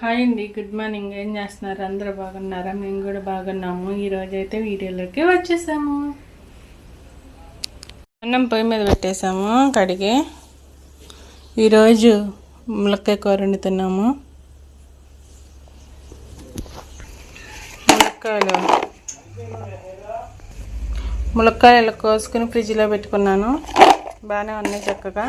Hi అండి, good morning. ఏం చేస్తున్నారు? అందరూ బాగున్నారా? మేము కూడా బాగున్నాము. ఈరోజు అయితే వీడియోలోకి వచ్చేసాము. అన్నం పొయ్యి మీద పెట్టేసాము కడిగి. ఈరోజు ములక్కాయ కూర వండుతున్నాము. ములక్కాయలు కోసుకుని ఫ్రిడ్జ్లో పెట్టుకున్నాను. బాగానే ఉన్నాయి చక్కగా.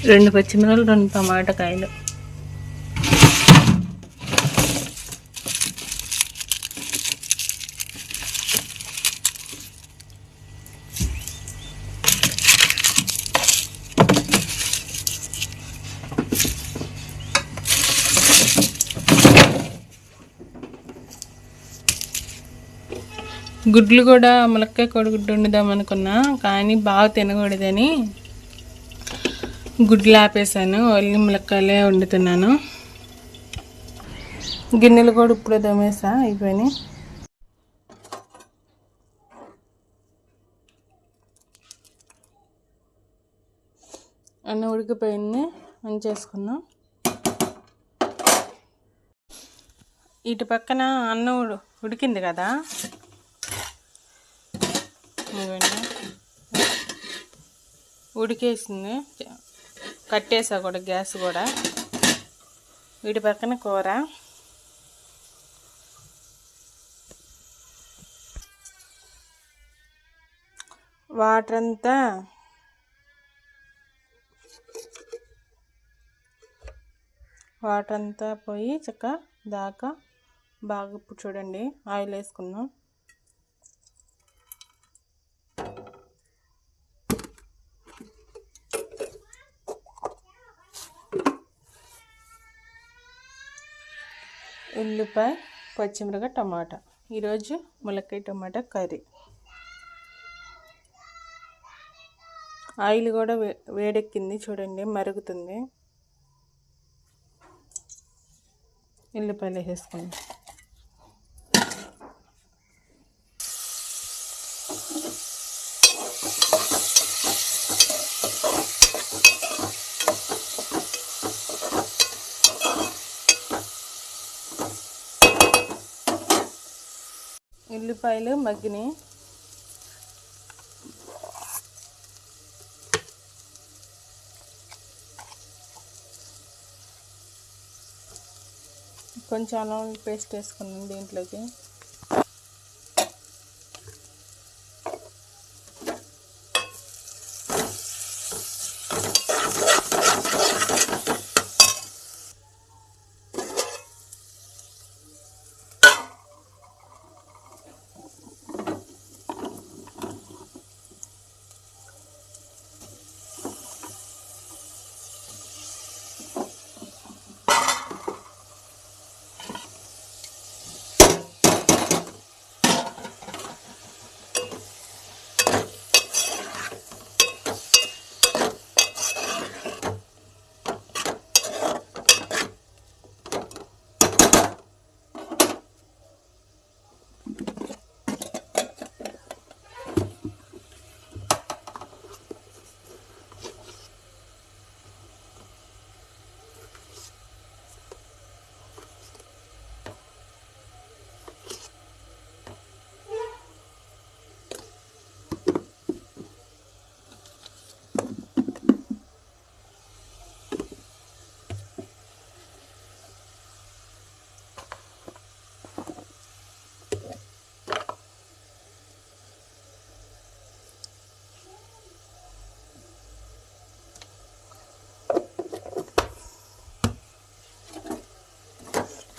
రెండు పచ్చిమిరపకాయలు, 2 టమాటాకాయలు. గుడ్లు కూడా ములక్కాయ కోడిగుడ్డు వండుదాం అనుకున్నా, కానీ బాగా తినకూడదని గుడ్లు ఆపేసాను. ఓన్లీ ములక్కాయలే వండుతున్నాను. గిన్నెలు కూడా ఇప్పుడే దోమేసా, అయిపోయినాయి. అన్నం ఉడికిపోయింది, ఉంచేసుకుందాం. ఇటు పక్కన అన్నం ఉడికింది కదా, ఉడికేసింది. కట్టేసా కూడా గ్యాస్ కూడా. వీటి పక్కన కూర. వాటర్ అంతా పోయి చక్క దాకా బాగా ఇప్పుడు చూడండి ఆయిల్ వేసుకుందాం. ఉల్లిపాయ, పచ్చిమిరపకాయ, టమాటా. ఈరోజు ములక్కాయ టమాటా కర్రీ. ఆయిల్ కూడా వేడెక్కింది చూడండి, మరుగుతుంది. ఉల్లిపాయలు వేసేసుకుందాం. ఉల్లిపాయలు మగ్గినాయి. కొంచెం అల్లం పేస్ట్ వేసుకున్నాం దీంట్లోకి.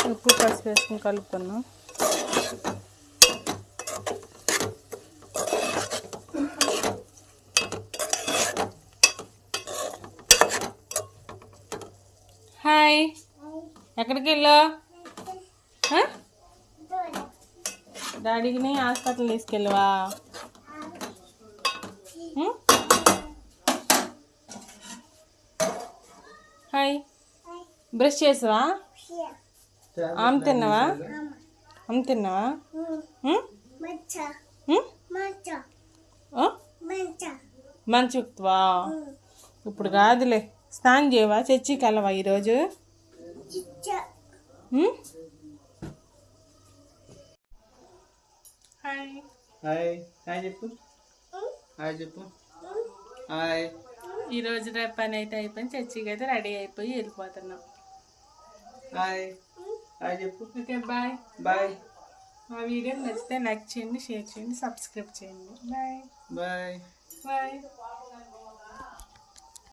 ఉప్పు, పసుపు వేసుకుని కలుపుకున్నాం. హాయ్, ఎక్కడికి వెళ్ళా? డాడీని హాస్పిటల్ తీసుకెళ్ళవా? హాయ్, బ్రష్ చేసావా? ఆమె తిన్నావా? మంచుక్వా ఇప్పుడు కాదులే, స్నానం చేయవా, చర్చికి వెళ్ళవా ఈరోజు? హాయ్ హాయ్ హాయ్ చెప్పు, హాయ్ చెప్పు, హాయ్. ఈరోజు రేపు పని అయితే అయిపోయింది, చర్చికి అయితే రెడీ అయిపోయి వెళ్ళిపోతున్నాం. హాయ్ హాయ్ చెప్పు. Okay bye. బాయ్ మా వీడియో నచ్చితే లైక్ చేయండి, షేర్ చేయండి, సబ్స్క్రైబ్ చేయండి. Bye bye. బాయ్.